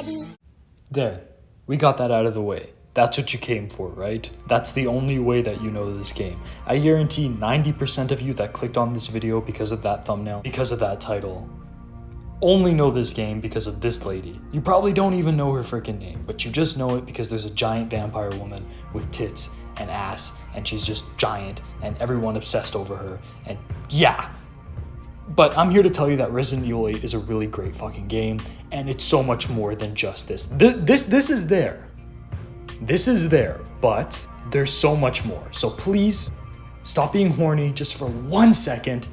Daddy. There, we got that out of the way. That's what you came for, right? That's the only way that you know this game. I guarantee 90% of you that clicked on this video because of that thumbnail, because of that title, only know this game because of this lady. You probably don't even know her freaking name, but you just know it because there's a giant vampire woman with tits and ass, and she's just giant, and everyone obsessed over her, and yeah. But I'm here to tell you that Resident Evil 8 is a really great fucking game, and it's so much more than just this. This is there. This is there, but there's so much more. So please, stop being horny just for 1 second,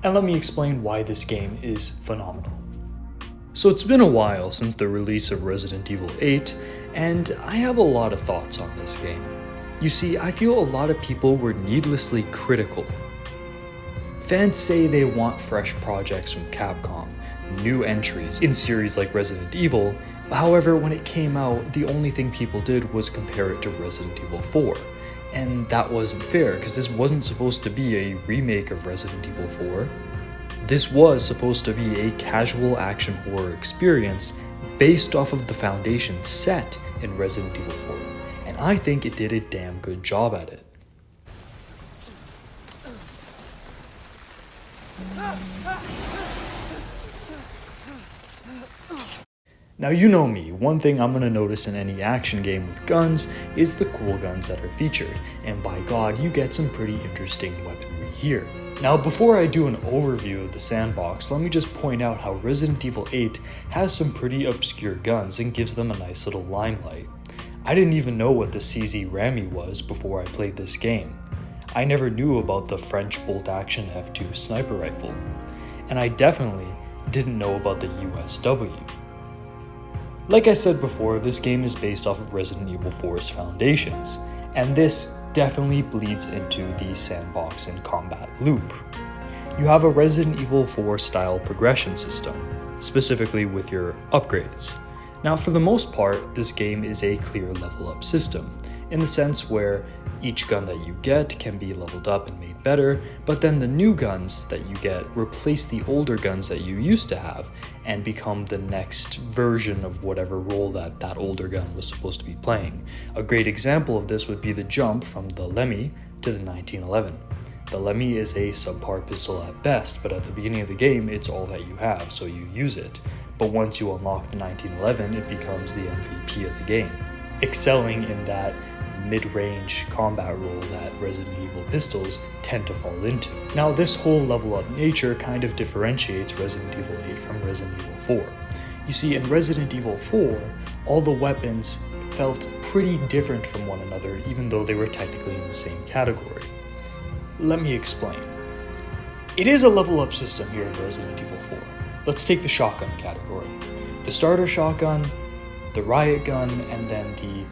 and let me explain why this game is phenomenal. So it's been a while since the release of Resident Evil 8, and I have a lot of thoughts on this game. You see, I feel a lot of people were needlessly critical. Fans say they want fresh projects from Capcom, new entries in series like Resident Evil. However, when it came out, the only thing people did was compare it to Resident Evil 4. And that wasn't fair, because this wasn't supposed to be a remake of Resident Evil 4. This was supposed to be a casual action horror experience based off of the foundation set in Resident Evil 4. And I think it did a damn good job at it. Now you know me, one thing I'm gonna notice in any action game with guns is the cool guns that are featured, and by God, you get some pretty interesting weaponry here. Now before I do an overview of the sandbox, let me just point out how Resident Evil 8 has some pretty obscure guns and gives them a nice little limelight. I didn't even know what the CZ Rami was before I played this game. I never knew about the French bolt-action F2 sniper rifle, and I definitely didn't know about the USW. Like I said before, this game is based off of Resident Evil 4's foundations, and this definitely bleeds into the sandbox and combat loop. You have a Resident Evil 4 style progression system, specifically with your upgrades. Now for the most part, this game is a clear level up system, in the sense where each gun that you get can be leveled up and made better, but then the new guns that you get replace the older guns that you used to have and become the next version of whatever role that older gun was supposed to be playing. A great example of this would be the jump from the Lemmy to the 1911. The Lemmy is a subpar pistol at best, but at the beginning of the game it's all that you have, so you use it. But once you unlock the 1911, it becomes the MVP of the game, excelling in that mid-range combat role that Resident Evil pistols tend to fall into. Now this whole level up nature kind of differentiates Resident Evil 8 from Resident Evil 4. You see, in Resident Evil 4, all the weapons felt pretty different from one another, even though they were technically in the same category. Let me explain. It is a level up system here in Resident Evil 4. Let's take the shotgun category. The starter shotgun, the riot gun, and then the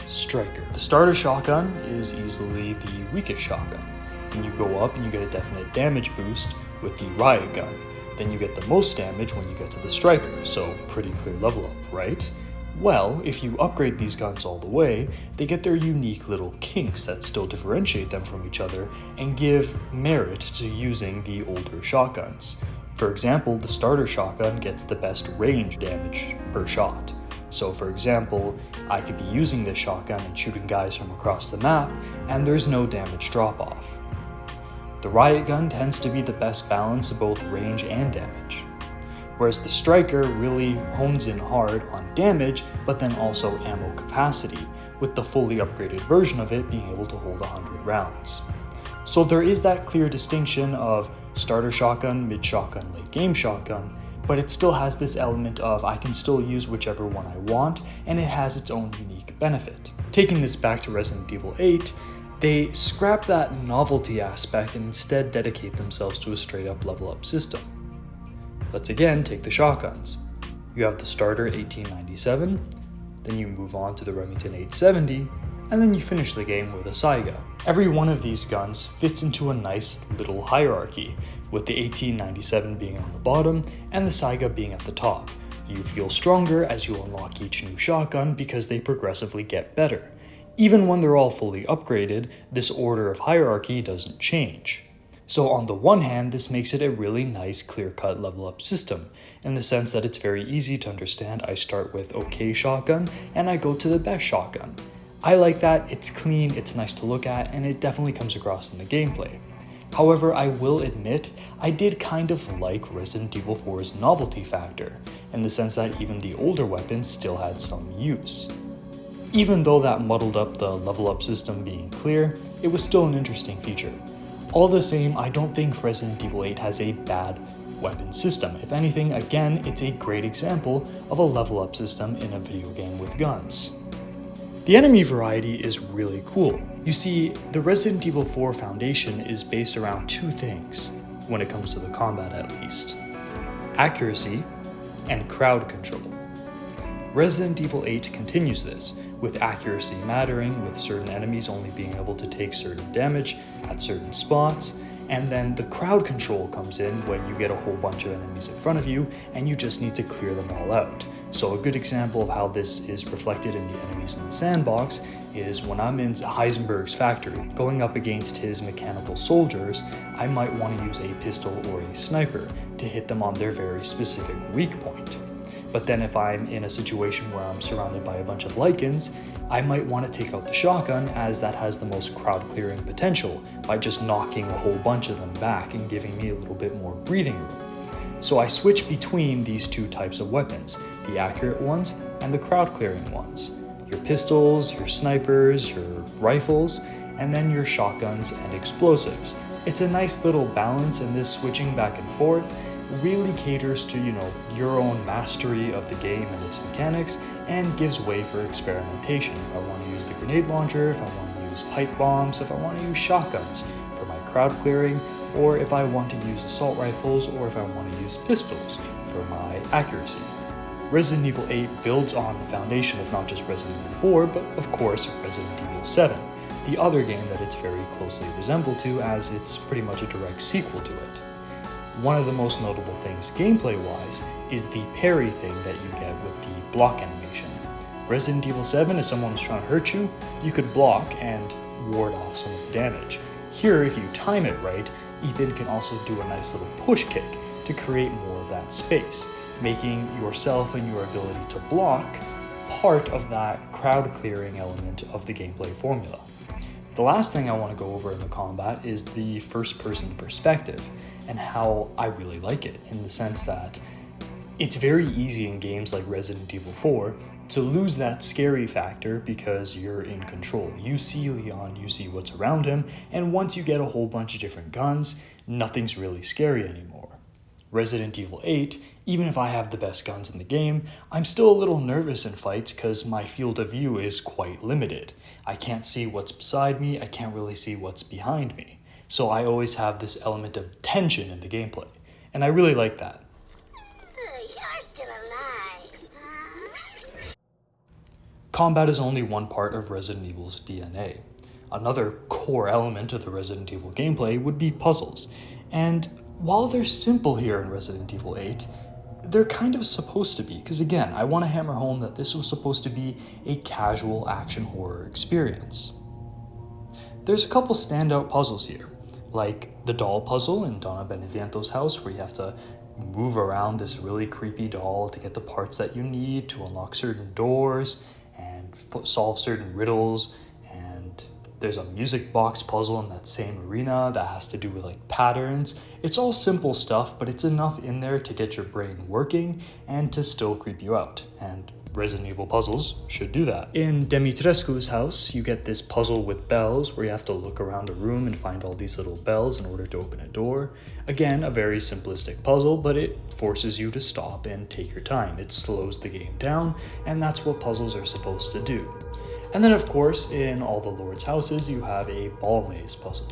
striker. The starter shotgun is easily the weakest shotgun. Then you go up and you get a definite damage boost with the riot gun. Then you get the most damage when you get to the striker, so pretty clear level up, right? Well, if you upgrade these guns all the way, they get their unique little kinks that still differentiate them from each other and give merit to using the older shotguns. For example, the starter shotgun gets the best range damage per shot. So for example, I could be using this shotgun and shooting guys from across the map, and there's no damage drop-off. The riot gun tends to be the best balance of both range and damage, whereas the striker really hones in hard on damage, but then also ammo capacity, with the fully upgraded version of it being able to hold 100 rounds. So there is that clear distinction of starter shotgun, mid shotgun, late game shotgun, but it still has this element of I can still use whichever one I want, and it has its own unique benefit. Taking this back to Resident Evil 8, they scrap that novelty aspect and instead dedicate themselves to a straight up level up system. Let's again take the shotguns. You have the starter 1897, then you move on to the Remington 870, and then you finish the game with a Saiga. Every one of these guns fits into a nice little hierarchy, with the 1897 being on the bottom and the Saiga being at the top. You feel stronger as you unlock each new shotgun because they progressively get better. Even when they're all fully upgraded, this order of hierarchy doesn't change. So on the one hand, this makes it a really nice clear-cut level up system, in the sense that it's very easy to understand. I start with okay shotgun, and I go to the best shotgun. I like that, it's clean, it's nice to look at, and it definitely comes across in the gameplay. However, I will admit, I did kind of like Resident Evil 4's novelty factor, in the sense that even the older weapons still had some use. Even though that muddled up the level up system being clear, it was still an interesting feature. All the same, I don't think Resident Evil 8 has a bad weapon system. If anything, again, it's a great example of a level up system in a video game with guns. The enemy variety is really cool. You see, the Resident Evil 4 foundation is based around two things, when it comes to the combat at least: accuracy and crowd control. Resident Evil 8 continues this, with accuracy mattering, with certain enemies only being able to take certain damage at certain spots, and then the crowd control comes in when you get a whole bunch of enemies in front of you and you just need to clear them all out. So a good example of how this is reflected in the enemies in the sandbox is when I'm in Heisenberg's factory, going up against his mechanical soldiers, I might want to use a pistol or a sniper to hit them on their very specific weak point. But then if I'm in a situation where I'm surrounded by a bunch of Lycans, I might want to take out the shotgun, as that has the most crowd clearing potential by just knocking a whole bunch of them back and giving me a little bit more breathing room. So I switch between these two types of weapons, the accurate ones and the crowd clearing ones. Your pistols, your snipers, your rifles, and then your shotguns and explosives. It's a nice little balance, and this switching back and forth really caters to, your own mastery of the game and its mechanics, and gives way for experimentation. If I want to use the grenade launcher, if I want to use pipe bombs, if I want to use shotguns for my crowd clearing, or if I want to use assault rifles, or if I want to use pistols for my accuracy. Resident Evil 8 builds on the foundation of not just Resident Evil 4, but of course Resident Evil 7, the other game that it's very closely resembled to, as it's pretty much a direct sequel to it. One of the most notable things gameplay-wise is the parry thing that you get with the block animation. Resident Evil 7, if someone was trying to hurt you, you could block and ward off some of the damage. Here, if you time it right, Ethan can also do a nice little push kick to create more of that space, making yourself and your ability to block part of that crowd clearing element of the gameplay formula. The last thing I want to go over in the combat is the first-person perspective, and how I really like it, in the sense that it's very easy in games like Resident Evil 4 to lose that scary factor because you're in control. You see Leon, you see what's around him, and once you get a whole bunch of different guns, nothing's really scary anymore. Resident Evil 8, even if I have the best guns in the game, I'm still a little nervous in fights because my field of view is quite limited. I can't see what's beside me, I can't really see what's behind me. So I always have this element of tension in the gameplay, and I really like that. You're still alive. Combat is only one part of Resident Evil's DNA. Another core element of the Resident Evil gameplay would be puzzles, and while they're simple here in Resident Evil 8, they're kind of supposed to be, because again, I want to hammer home that this was supposed to be a casual action horror experience. There's a couple standout puzzles here, like the doll puzzle in Donna Beneviento's house, where you have to move around this really creepy doll to get the parts that you need to unlock certain doors and solve certain riddles. And there's a music box puzzle in that same arena that has to do with like patterns. It's all simple stuff, but it's enough in there to get your brain working and to still creep you out. And Resident Evil puzzles should do that. In Dimitrescu's house, you get this puzzle with bells where you have to look around a room and find all these little bells in order to open a door. Again, a very simplistic puzzle, but it forces you to stop and take your time. It slows the game down, and that's what puzzles are supposed to do. And then of course, in all the Lord's houses, you have a ball maze puzzle,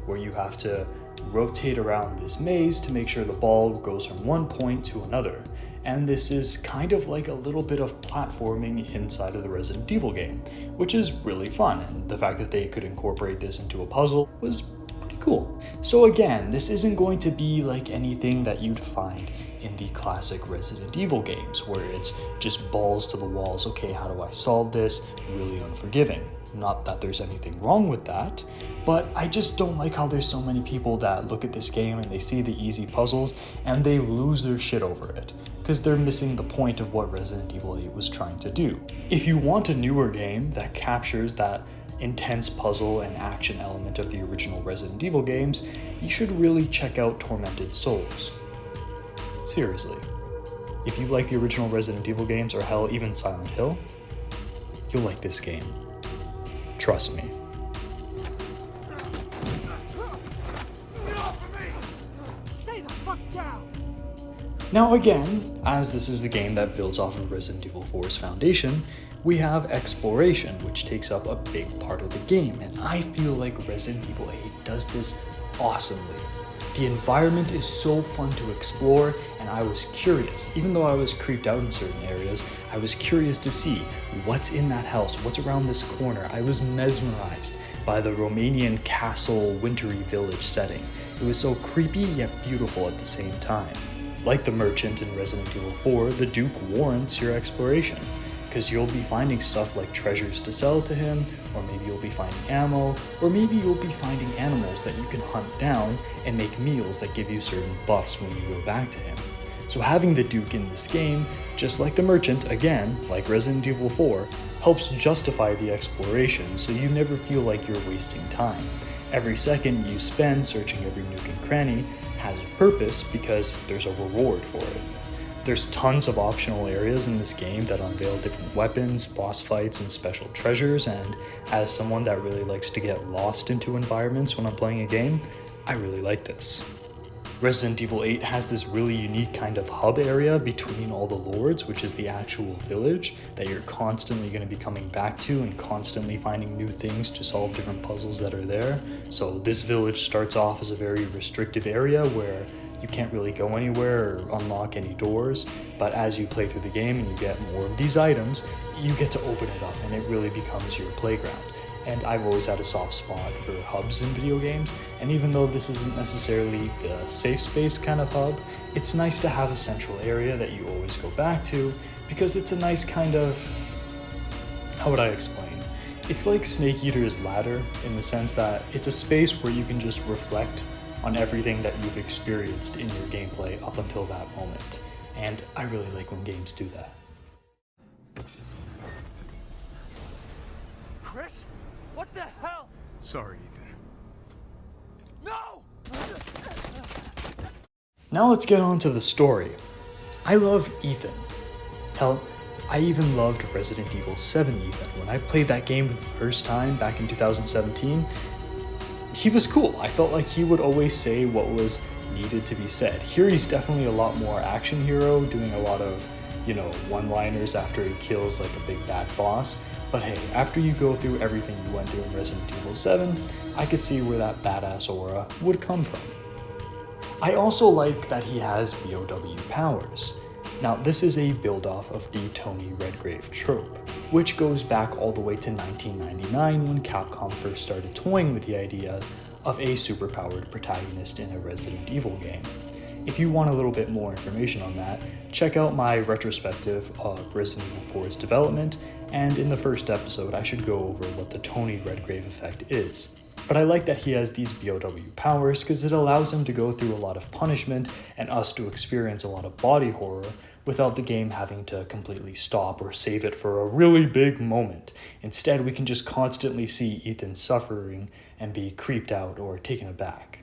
where you have to rotate around this maze to make sure the ball goes from one point to another. And this is kind of like a little bit of platforming inside of the Resident Evil game, which is really fun, and the fact that they could incorporate this into a puzzle was pretty cool. So again, this isn't going to be like anything that you'd find in the classic Resident Evil games, where it's just balls to the walls, okay, how do I solve this? Really unforgiving. Not that there's anything wrong with that, but I just don't like how there's so many people that look at this game and they see the easy puzzles and they lose their shit over it, because they're missing the point of what Resident Evil 8 was trying to do. If you want a newer game that captures that intense puzzle and action element of the original Resident Evil games, you should really check out Tormented Souls. Seriously. If you like the original Resident Evil games, or hell, even Silent Hill, you'll like this game. Trust me. Stay the fuck down! Now again, as this is a game that builds off of Resident Evil 4's foundation, we have exploration, which takes up a big part of the game, and I feel like Resident Evil 8 does this awesomely. The environment is so fun to explore, and I was curious. Even though I was creeped out in certain areas, I was curious to see what's in that house, what's around this corner. I was mesmerized by the Romanian castle wintry village setting. It was so creepy yet beautiful at the same time. Like the merchant in Resident Evil 4, the Duke warrants your exploration, because you'll be finding stuff like treasures to sell to him, or maybe you'll be finding ammo, or maybe you'll be finding animals that you can hunt down and make meals that give you certain buffs when you go back to him. So having the Duke in this game, just like the merchant, again, like Resident Evil 4, helps justify the exploration so you never feel like you're wasting time. Every second you spend searching every nook and cranny has a purpose because there's a reward for it. There's tons of optional areas in this game that unveil different weapons, boss fights, and special treasures, and as someone that really likes to get lost into environments when I'm playing a game, I really like this. Resident Evil 8 has this really unique kind of hub area between all the lords, which is the actual village that you're constantly going to be coming back to and constantly finding new things to solve different puzzles that are there. So this village starts off as a very restrictive area where you can't really go anywhere or unlock any doors, but as you play through the game and you get more of these items, you get to open it up and it really becomes your playground. And I've always had a soft spot for hubs in video games, and even though this isn't necessarily the safe space kind of hub, it's nice to have a central area that you always go back to, because it's a nice kind of, how would I explain? It's like Snake Eater's Ladder in the sense that it's a space where you can just reflect on everything that you've experienced in your gameplay up until that moment. And I really like when games do that. Chris? What the hell? Sorry, Ethan. No! Now let's get on to the story. I love Ethan. Hell, I even loved Resident Evil 7 Ethan. When I played that game for the first time back in 2017, he was cool. I felt like he would always say what was needed to be said. Here he's definitely a lot more action hero, doing a lot of, one-liners after he kills like a big bad boss. But hey, after you go through everything you went through in Resident Evil 7, I could see where that badass aura would come from. I also like that he has BOW powers. Now, this is a build-off of the Tony Redgrave trope, which goes back all the way to 1999 when Capcom first started toying with the idea of a superpowered protagonist in a Resident Evil game. If you want a little bit more information on that, check out my retrospective of Resident Evil 4's development, and in the first episode I should go over what the Tony Redgrave effect is. But I like that he has these BOW powers because it allows him to go through a lot of punishment and us to experience a lot of body horror without the game having to completely stop or save it for a really big moment. Instead, we can just constantly see Ethan suffering and be creeped out or taken aback.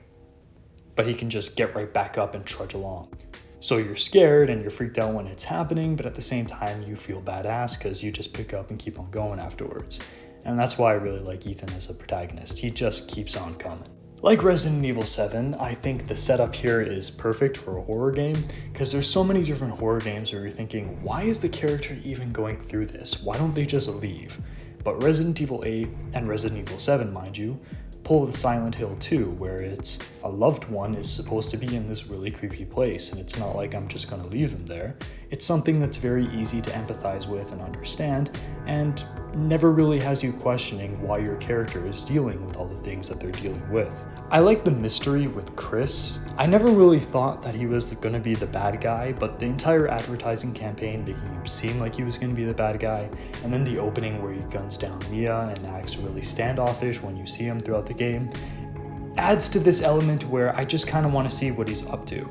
But he can just get right back up and trudge along. So you're scared and you're freaked out when it's happening, but at the same time you feel badass because you just pick up and keep on going afterwards. And that's why I really like Ethan as a protagonist. He just keeps on coming. Like Resident Evil 7, I think the setup here is perfect for a horror game because there's so many different horror games where you're thinking, why is the character even going through this? Why don't they just leave? But Resident Evil 8 and Resident Evil 7, mind you, pull the Silent Hill 2, where it's a loved one is supposed to be in this really creepy place, and it's not like I'm just going to leave them there. It's something that's very easy to empathize with and understand, and never really has you questioning why your character is dealing with all the things that they're dealing with. I like the mystery with Chris. I never really thought that he was gonna be the bad guy, but the entire advertising campaign making him seem like he was gonna be the bad guy, and then the opening where he guns down Mia and acts really standoffish when you see him throughout the game, adds to this element where I just kind of want to see what he's up to.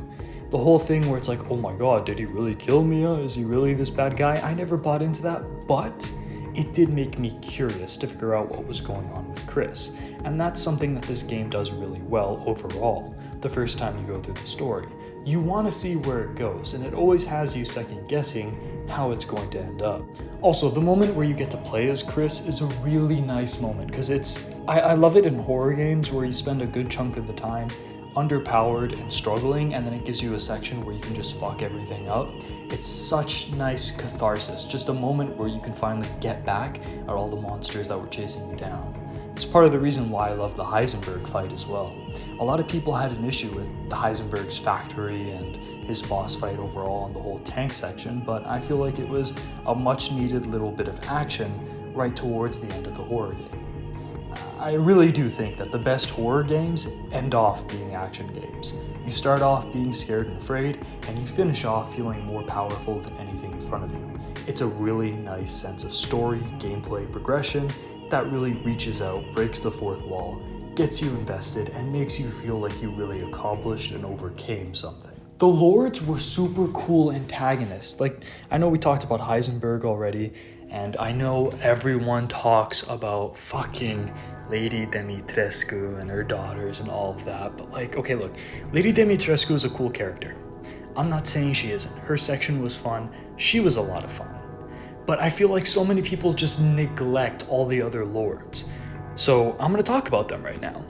The whole thing where it's like, oh my god, did he really kill Mia? Is he really this bad guy? I never bought into that, but it did make me curious to figure out what was going on with Chris. And that's something that this game does really well overall, the first time you go through the story. You want to see where it goes, and it always has you second guessing how it's going to end up. Also, the moment where you get to play as Chris is a really nice moment, because I love it in horror games where you spend a good chunk of the time underpowered and struggling, and then it gives you a section where you can just fuck everything up. It's such nice catharsis, just a moment where you can finally get back at all the monsters that were chasing you down. It's part of the reason why I love the Heisenberg fight as well. A lot of people had an issue with the Heisenberg's factory and his boss fight overall and the whole tank section, but I feel like it was a much needed little bit of action right towards the end of the horror game. I really do think that the best horror games end off being action games. You start off being scared and afraid, and you finish off feeling more powerful than anything in front of you. It's a really nice sense of story, gameplay, progression that really reaches out, breaks the fourth wall, gets you invested, and makes you feel like you really accomplished and overcame something. The Lords were super cool antagonists. Like, I know we talked about Heisenberg already, and I know everyone talks about fucking Lady Dimitrescu and her daughters and all of that, but like, okay, look, Lady Dimitrescu is a cool character. I'm not saying she isn't. Her section was fun. She was a lot of fun. But I feel like so many people just neglect all the other lords. So I'm gonna talk about them right now.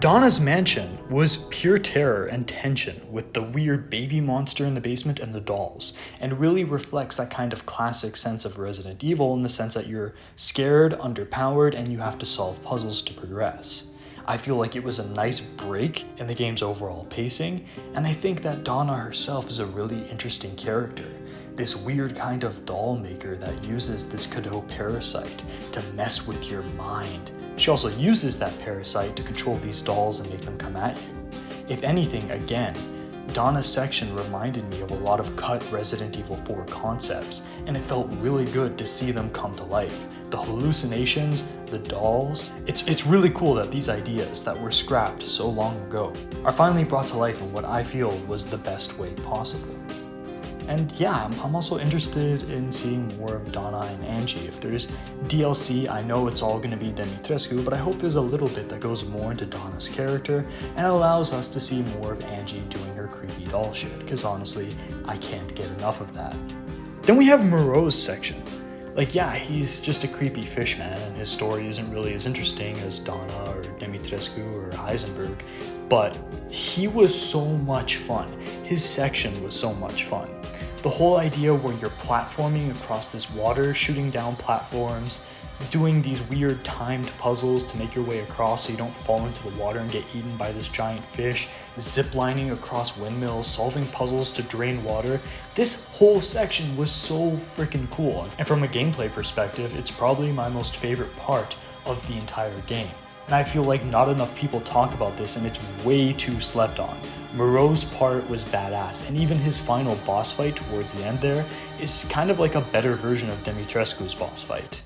Donna's mansion was pure terror and tension with the weird baby monster in the basement and the dolls, and really reflects that kind of classic sense of Resident Evil in the sense that you're scared, underpowered, and you have to solve puzzles to progress. I feel like it was a nice break in the game's overall pacing, and I think that Donna herself is a really interesting character. This weird kind of doll maker that uses this Cadeau parasite to mess with your mind. She also uses that parasite to control these dolls and make them come at you. If anything, again, Donna's section reminded me of a lot of cut Resident Evil 4 concepts, and it felt really good to see them come to life. The hallucinations, the dolls. It's really cool that these ideas that were scrapped so long ago are finally brought to life in what I feel was the best way possible. And yeah, I'm also interested in seeing more of Donna and Angie. If there's DLC, I know it's all going to be Dimitrescu, but I hope there's a little bit that goes more into Donna's character and allows us to see more of Angie doing her creepy doll shit, because honestly, I can't get enough of that. Then we have Moreau's section. Like, yeah, he's just a creepy fish man, and his story isn't really as interesting as Donna or Dimitrescu or Heisenberg, but he was so much fun. His section was so much fun. The whole idea where you're platforming across this water, shooting down platforms, doing these weird timed puzzles to make your way across so you don't fall into the water and get eaten by this giant fish, ziplining across windmills, solving puzzles to drain water. This whole section was so freaking cool. And from a gameplay perspective, it's probably my most favorite part of the entire game. And I feel like not enough people talk about this, and it's way too slept on. Moreau's part was badass, and even his final boss fight towards the end there is kind of like a better version of Dimitrescu's boss fight.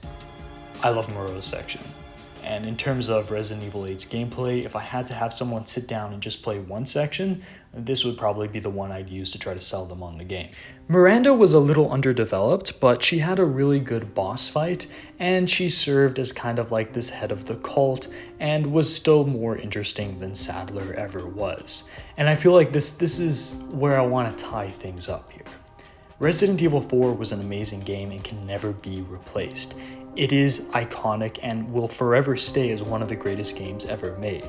I love Moreau's section. And in terms of Resident Evil 8's gameplay, if I had to have someone sit down and just play one section, this would probably be the one I'd use to try to sell them on the game. Miranda was a little underdeveloped, but she had a really good boss fight, and she served as kind of like this head of the cult, and was still more interesting than Sadler ever was. And I feel like this is where I want to tie things up here. Resident Evil 4 was an amazing game and can never be replaced. It is iconic and will forever stay as one of the greatest games ever made.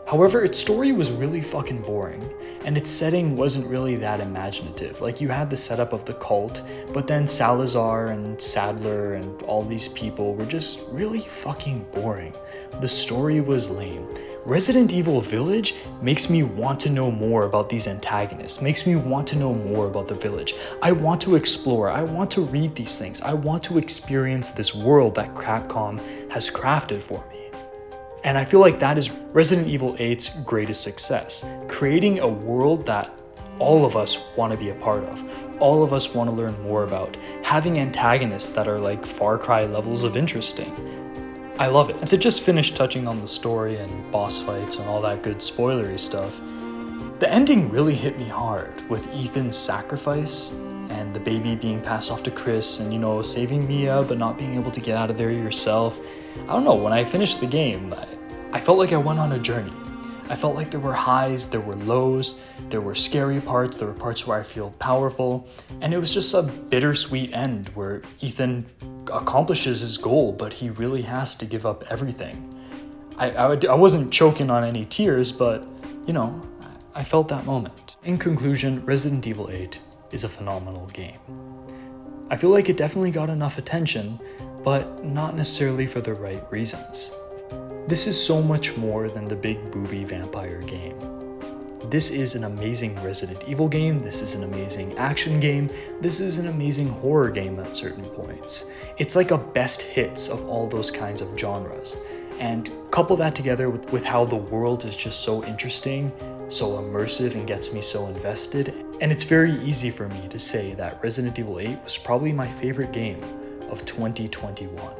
However, its story was really fucking boring, and its setting wasn't really that imaginative. Like, you had the setup of the cult, but then Salazar and Sadler and all these people were just really fucking boring. The story was lame. Resident Evil Village makes me want to know more about these antagonists, makes me want to know more about the village. I want to explore, I want to read these things, I want to experience this world that Capcom has crafted for me. And I feel like that is Resident Evil 8's greatest success, creating a world that all of us want to be a part of, all of us want to learn more about, having antagonists that are like Far Cry levels of interesting. I love it. And to just finish touching on the story and boss fights and all that good spoilery stuff, the ending really hit me hard with Ethan's sacrifice and the baby being passed off to Chris and, you know, saving Mia but not being able to get out of there yourself. I don't know, when I finished the game, I felt like I went on a journey. I felt like there were highs, there were lows, there were scary parts, there were parts where I feel powerful, and it was just a bittersweet end where Ethan accomplishes his goal, but he really has to give up everything. I wasn't choking on any tears, but, you know, I felt that moment. In conclusion, Resident Evil 8 is a phenomenal game. I feel like it definitely got enough attention, but not necessarily for the right reasons. This is so much more than the big booby vampire game. This is an amazing Resident Evil game, this is an amazing action game, this is an amazing horror game at certain points. It's like a best hits of all those kinds of genres. And couple that together with how the world is just so interesting, so immersive, and gets me so invested. And it's very easy for me to say that Resident Evil 8 was probably my favorite game of 2021.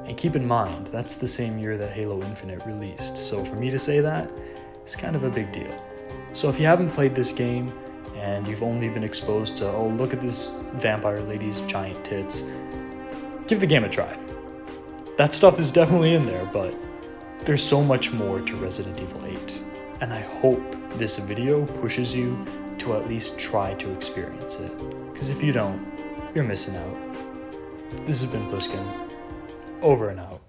And keep in mind, that's the same year that Halo Infinite released, so for me to say that, it's kind of a big deal. So if you haven't played this game, and you've only been exposed to, oh, look at this vampire lady's giant tits, give the game a try. That stuff is definitely in there, but there's so much more to Resident Evil 8, and I hope this video pushes you to at least try to experience it, because if you don't, you're missing out. This has been Pliskin. Over and out.